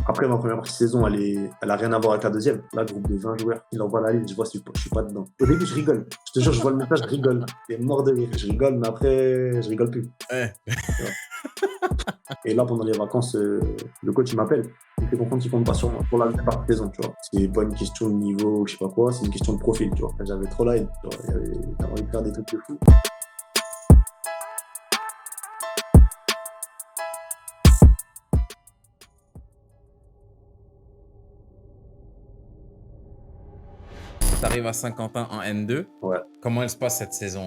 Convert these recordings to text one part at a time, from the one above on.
Après, ma première partie de saison, elle a rien à voir avec la deuxième. Là, groupe de 20 joueurs, il envoie la liste, je vois, je suis pas dedans. Au début, je rigole. Je te jure, je vois le message, je rigole. C'est mort de rire. Je rigole, mais après, je rigole plus. Ouais. Et là, pendant les vacances, le coach, il m'appelle. Il me fait comprendre qu'il compte pas sur moi pour la deuxième partie de saison, tu vois. C'est pas une question de niveau, je sais pas quoi, c'est une question de profil, tu vois. J'avais trop la haine, tu vois. J'avais envie de faire des trucs de fou. Tu arrives à Saint-Quentin en N2. Ouais. Comment elle se passe cette saison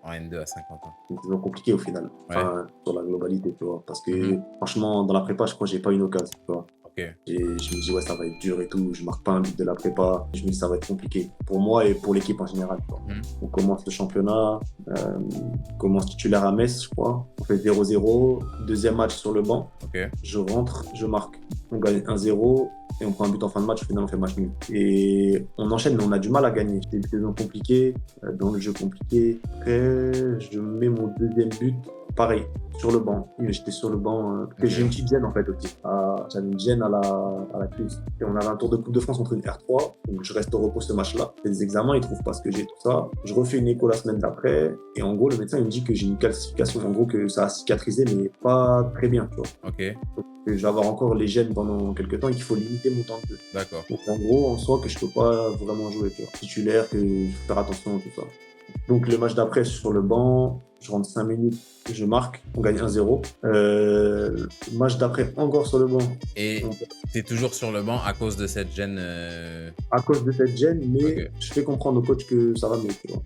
en N2 à Saint-Quentin? C'est une saison compliquée au final, enfin, sur la globalité, tu vois. Parce que franchement, dans la prépa, je crois que j'ai pas une occasion, tu vois. Ok. Je me dis, ouais, ça va être dur et tout. Je marque pas un but de la prépa. Je me dis, ça va être compliqué pour moi et pour l'équipe en général, tu vois. On commence le championnat, on commence titulaire à Metz, je crois. On fait 0-0, deuxième match sur le banc. Ok. Je rentre, je marque. On gagne 1-0 et on prend un but en fin de match. Au final, on fait match nul. Et on enchaîne, mais on a du mal à gagner. C'était une saison compliquée, dans le jeu compliqué. Après, je mets mon deuxième but. Pareil, sur le banc. J'étais sur le banc. J'ai une petite gêne en fait aussi. J'avais une gêne à la cuisse. Et on avait un tour de Coupe de France contre une R3. Donc je reste au repos ce match-là. Je fais des examens, ils trouvent pas ce que j'ai, tout ça. Je refais une écho la semaine d'après. Et en gros, le médecin il me dit que j'ai une calcification. En gros, que ça a cicatrisé, mais pas très bien, tu vois. Ok. Donc, je vais avoir encore les gènes pendant quelques temps et qu'il faut limiter mon temps de jeu. D'accord. Donc en gros, en soi, que je peux pas vraiment jouer, tu vois. Titulaire, que je faut faire attention, tout ça. Donc le match d'après, je suis sur le banc, je rentre 5 minutes, je marque, on gagne 1-0. Match d'après, encore sur le banc. Et tu es toujours sur le banc à cause de cette gêne À cause de cette gêne, mais je fais comprendre au coach que ça va mieux, tu vois.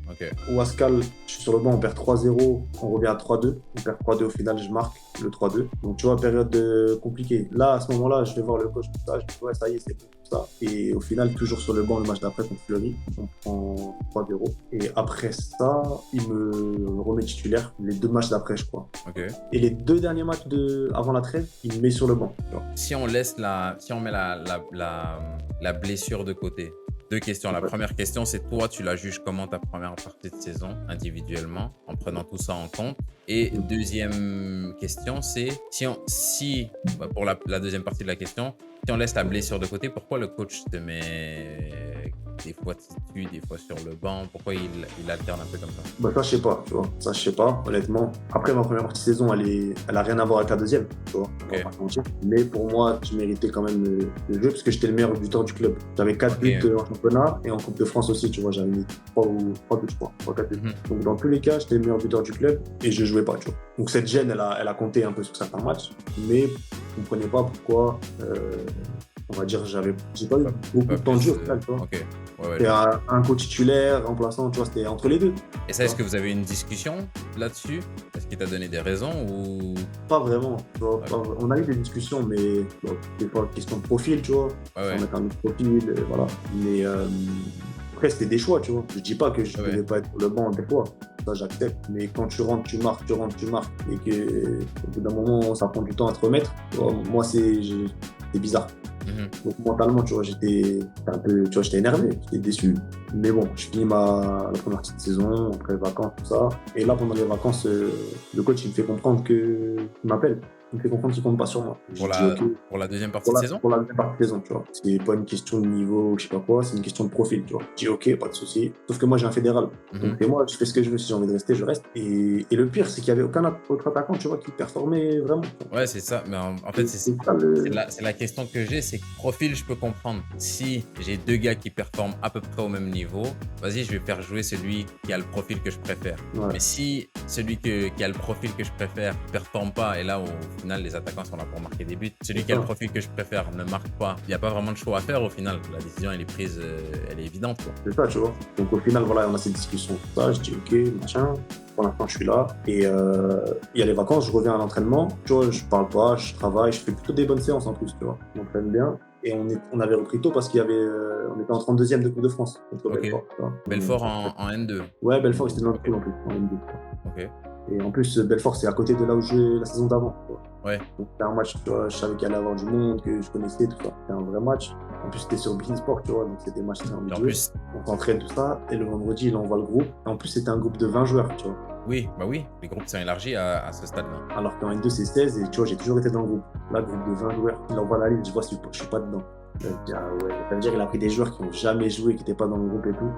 Au Ascal, je suis sur le banc, on perd 3-0, on revient à 3-2. On perd 3-2, au final, je marque le 3-2. Donc tu vois, période compliquée. Là, à ce moment-là, je vais voir le coach, tout ça, je dis ouais, ça y est, c'est bon. Ça. Et au final, toujours sur le banc, le match d'après contre Fleury, on prend 3-0. Et après ça, il me remet titulaire les 2 matchs d'après, je crois. Et les 2 derniers matchs avant la trêve, il me met sur le banc. Si on met la blessure de côté, 2 questions. La première question, c'est toi, tu la juges comment ta première partie de saison individuellement, en prenant tout ça en compte. Et deuxième question, c'est pour la deuxième partie de la question, si on laisse la blessure de côté, pourquoi le coach te met des fois titu, des fois sur le banc? Pourquoi il alterne un peu comme ça? Bah ça, je sais pas, tu vois. Ça, je sais pas, honnêtement. Après, ma première partie de saison, elle a rien à voir avec la deuxième, tu vois. On va pas se mentir. Mais pour moi, je méritais quand même le jeu parce que j'étais le meilleur buteur du club. J'avais 4 buts en championnat et en Coupe de France aussi, tu vois. J'avais mis 3 buts, je crois. 4 buts. Donc, dans tous les cas, j'étais le meilleur buteur du club et je jouais pas, tu vois. Donc, cette gêne, elle a compté un peu sur certains matchs. Mais je ne comprenais pas pourquoi... on va dire, j'ai pas eu beaucoup de temps de jeu au final, tu vois. Et un coach titulaire, remplaçant, tu vois, c'était entre les deux. Et ça, est-ce que vous avez eu une discussion là-dessus? Est-ce qu'il t'a donné des raisons ou... Pas vraiment, tu vois. On a eu des discussions, mais des fois, question de profil, tu vois. On met un autre profil, voilà. Mais après, c'était des choix, tu vois. Je dis pas que je devais pas être sur le banc des fois. Ça, j'accepte. Mais quand tu rentres, tu marques, et que au bout d'un moment, ça prend du temps à te remettre, tu vois, moi, c'est bizarre. Donc mentalement, tu vois, j'étais un peu, tu vois, j'étais énervé, j'étais déçu. Mais bon, je finis la première partie de saison, après les vacances, tout ça. Et là, pendant les vacances, le coach, il me fait comprendre il m'appelle. Il me fait comprendre qu'il compte pas sur moi. Pour la deuxième partie de saison? Pour la deuxième partie de saison, tu vois. C'est pas une question de niveau, je sais pas quoi, c'est une question de profil, tu vois. Je dis ok, pas de souci. Sauf que moi, j'ai un fédéral. Donc, et moi, je fais ce que je veux. Si j'ai envie de rester, je reste. Et le pire, c'est qu'il y avait aucun autre attaquant, tu vois, qui performait vraiment. Ouais, c'est ça. Mais en fait, c'est la question que j'ai, c'est que profil, je peux comprendre. Si j'ai 2 gars qui performent à peu près au même niveau, vas-y, je vais faire jouer celui qui a le profil que je préfère. Mais si celui qui a le profil que je préfère ne performe pas, et là, au final, les attaquants sont là pour marquer des buts, celui qui a le profil que je préfère ne marque pas, il n'y a pas vraiment de choix à faire au final. La décision, elle est prise, elle est évidente, quoi. C'est ça, tu vois. Donc au final, voilà, on a cette discussion, tout ça. Je dis ok, machin. Pour l'instant, je suis là. Et il y a les vacances, je reviens à l'entraînement. Tu vois, je parle pas, je travaille, je fais plutôt des bonnes séances en plus, tu vois. On m'entraîne bien. Et on avait repris tôt parce qu'il y avait, on était en 32e de Coupe de France contre Belfort. Tu vois. Belfort en N2. Ouais, Belfort, c'était dans le pool en plus, en N2. Et en plus, Belfort, c'est à côté de là où j'ai la saison d'avant. Ouais. Donc c'était un match, tu vois, je savais qu'il allait y avoir du monde, que je connaissais, tout ça. C'était un vrai match. En plus, c'était sur Bein Sport, tu vois, donc c'était des matchs très ambitieux. On s'entraîne, tout ça. Et le vendredi, il envoie le groupe. Et en plus, c'était un groupe de 20 joueurs, tu vois. Oui, bah oui, les groupes sont élargis à ce stade-là. Alors qu'en N2, c'est 16 et tu vois, j'ai toujours été dans le groupe. Là, groupe de 20 joueurs, il envoie la liste, je vois, je suis pas dedans. Je me dis, ah ouais, ça veut dire qu'il a pris des joueurs qui n'ont jamais joué, qui n'étaient pas dans le groupe et tout.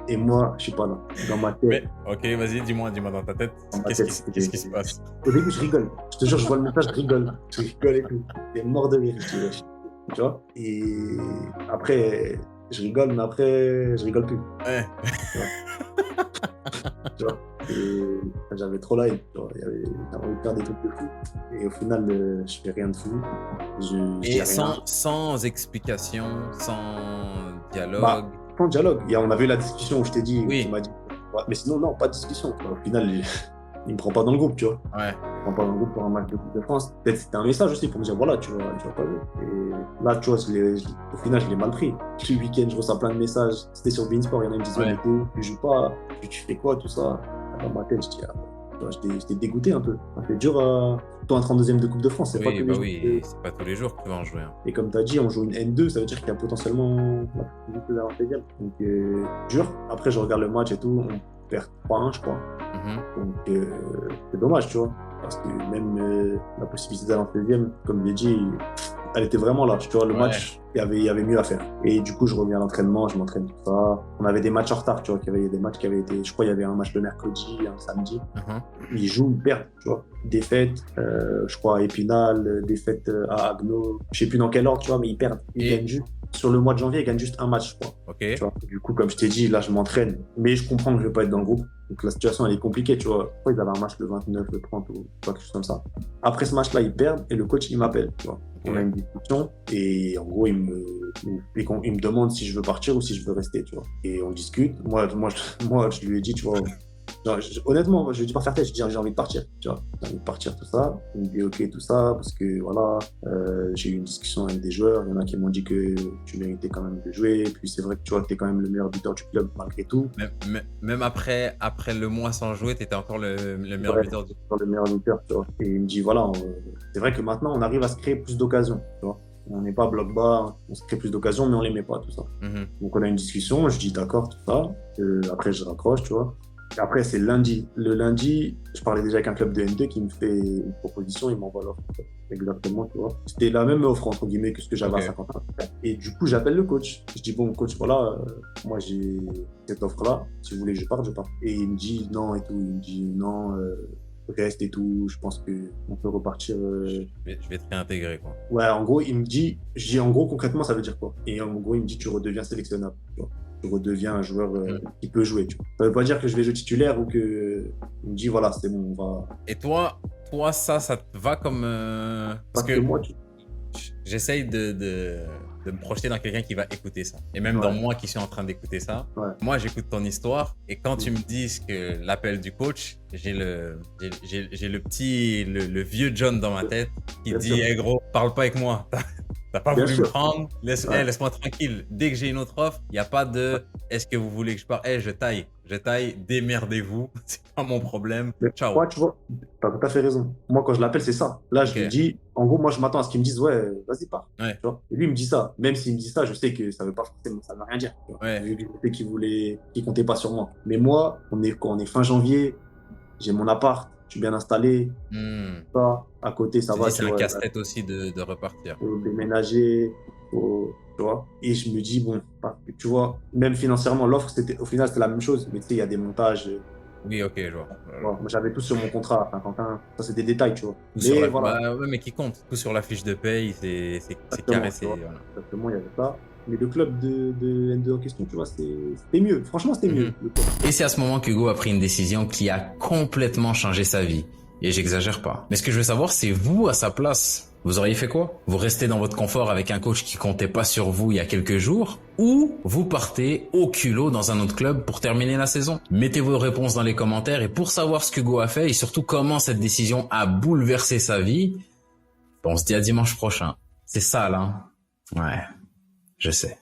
Et moi, je suis pas là. Dans ma tête. Mais, ok, vas-y, dis-moi dans ta tête, qu'est-ce qui se passe? Au début, je rigole. Je te jure, je vois le message, je rigole. Je rigole et tout. T'es mort de rire, je dis, wesh. Tu vois? Et après, je rigole, mais après, je rigole plus. Ouais. Tu vois? Et j'avais trop la haine. J'avais envie de faire des trucs de fou. Et au final, je fais rien de fou. Et sans explication, sans dialogue. Bah, sans dialogue. On avait eu la discussion où je t'ai dit, oui. tu m'as dit. Ouais, mais sinon, non, pas de discussion. Au final, il me prend pas dans le groupe, tu vois. Ouais. Il me prend pas dans le groupe pour un match de Coupe de France. Peut-être c'était un message aussi pour me dire, voilà, tu vas pas jouer. Et là, tu vois, au final, je l'ai mal pris. Le week-end, je reçois plein de messages. C'était sur Beansport, il y en a qui me disaient, mais t'es où? Tu joues pas? Tu fais quoi, tout ça? Dans ma tête, je dis, j'étais dégoûté un peu. Ça fait dur, toi, un 32e de Coupe de France. C'est pas tous les jours. C'est pas tous les jours que tu vas en jouer. Hein. Et comme tu as dit, on joue une N2, ça veut dire qu'il y a potentiellement la possibilité d'avoir fait game. Donc, dur. Après, je regarde le match et tout, on perd 3-1, je crois. Donc, c'est dommage, tu vois. Parce que même la possibilité d'aller en 16e, comme je l'ai dit, elle était vraiment là. Tu vois, le match, il y avait mieux à faire. Et du coup, je reviens à l'entraînement, je m'entraîne tout ça. On avait des matchs en retard, tu vois. Il y avait des matchs qui avaient été. Je crois qu'il y avait un match le mercredi, un samedi. Ils jouent, ils perdent, tu vois. Défaite, je crois, à Épinal, défaite à Agno. Je sais plus dans quel ordre, tu vois, mais ils perdent. Ils gagnent juste. Sur le mois de janvier, ils gagnent juste un match, je crois. Okay. Tu vois. Du coup, comme je t'ai dit, là, je m'entraîne. Mais je comprends que je vais pas être dans le groupe. Donc la situation, elle est compliquée, tu vois. Ils avaient un match le 29, le 30 ou quelque chose comme ça. Après ce match-là, ils perdent et le coach, il m'appelle, tu vois. On a une discussion et en gros, il me demande si je veux partir ou si je veux rester, tu vois. Et on discute. Moi, je lui ai dit, tu vois, honnêtement, je lui ai dit par faire tête, je dis j'ai envie de partir, tu vois. J'ai envie de partir, tout ça. Il me dit ok, tout ça, parce que voilà, j'ai eu une discussion avec des joueurs. Il y en a qui m'ont dit que tu méritais quand même de jouer. Et puis c'est vrai que tu vois que tu es quand même le meilleur buteur du club malgré tout. Même après le mois sans jouer, tu étais encore le meilleur buteur du club. Le meilleur buteur, tu vois. Et il me dit voilà, c'est vrai que maintenant on arrive à se créer plus d'occasions, tu vois. On n'est pas bloc bas, on se crée plus d'occasions, mais on les met pas, tout ça. Donc on a une discussion, je dis d'accord, tout ça. Après je raccroche, tu vois. Et après c'est lundi. Le lundi, je parlais déjà avec un club de N2 qui me fait une proposition, il m'envoie l'offre. Exactement, tu vois. C'était la même offre, entre guillemets, que ce que j'avais à 50 ans. Et du coup, j'appelle le coach. Je dis, bon, coach, voilà, moi j'ai cette offre-là. Si vous voulez que je parte, je pars. Et il me dit non et tout. Il me dit non, reste et tout. Je pense qu'on peut repartir. Je vais te réintégrer, quoi. Ouais, en gros, il me dit, je dis en gros, concrètement, ça veut dire quoi? Et en gros, il me dit, tu redeviens sélectionnable. Tu vois. Tu redeviens un joueur qui peut jouer. Tu vois. Ça veut pas dire que je vais jouer titulaire ou que. Il me dit, voilà, c'est bon, on va. Et toi, ça te va comme. Parce que moi, j'essaye de me projeter dans quelqu'un qui va écouter ça. Et même dans moi qui suis en train d'écouter ça. Moi, j'écoute ton histoire. Et quand tu me dis que l'appel du coach, j'ai le vieux John dans ma tête qui dit hey, gros, parle pas avec moi. T'as pas voulu me prendre, laisse-moi tranquille. Dès que j'ai une autre offre, il n'y a pas de est-ce que vous voulez que je parte? Je taille, démerdez-vous, c'est pas mon problème. Ciao. Moi, tu vois, t'as tout à fait raison. Moi, quand je l'appelle, c'est ça. Là, je lui dis, en gros, moi, je m'attends à ce qu'il me dise, ouais, vas-y, pars. Tu vois. Et lui, il me dit ça. Même s'il me dit ça, je sais que ça veut pas forcément, ça veut rien dire. Je sais qu'il comptait pas sur moi. Mais moi, on est fin janvier, j'ai mon appart. Je suis bien installé. Ça, à côté, ça va. C'est un casse-tête aussi de repartir. Faut déménager, tu vois. Et je me dis, bon, tu vois, même financièrement, l'offre, au final, c'était la même chose. Mais tu sais, il y a des montages. Oui, ok, je vois. Moi, j'avais tout sur mon contrat à Saint-Quentin. Ça, c'est des détails, tu vois. Mais voilà. Mais qui compte. Tout sur la fiche de paye, c'est carré. Voilà. Exactement, il y avait ça. Mais le club de N2 en question, tu vois, c'était mieux. Franchement, c'était mieux. Et c'est à ce moment qu'Hugo a pris une décision qui a complètement changé sa vie. Et j'exagère pas. Mais ce que je veux savoir, c'est vous, à sa place. Vous auriez fait quoi? Vous restez dans votre confort avec un coach qui comptait pas sur vous il y a quelques jours? Ou vous partez au culot dans un autre club pour terminer la saison? Mettez vos réponses dans les commentaires et pour savoir ce qu'Hugo a fait et surtout comment cette décision a bouleversé sa vie, on se dit à dimanche prochain. C'est sale, hein? Ouais, je sais.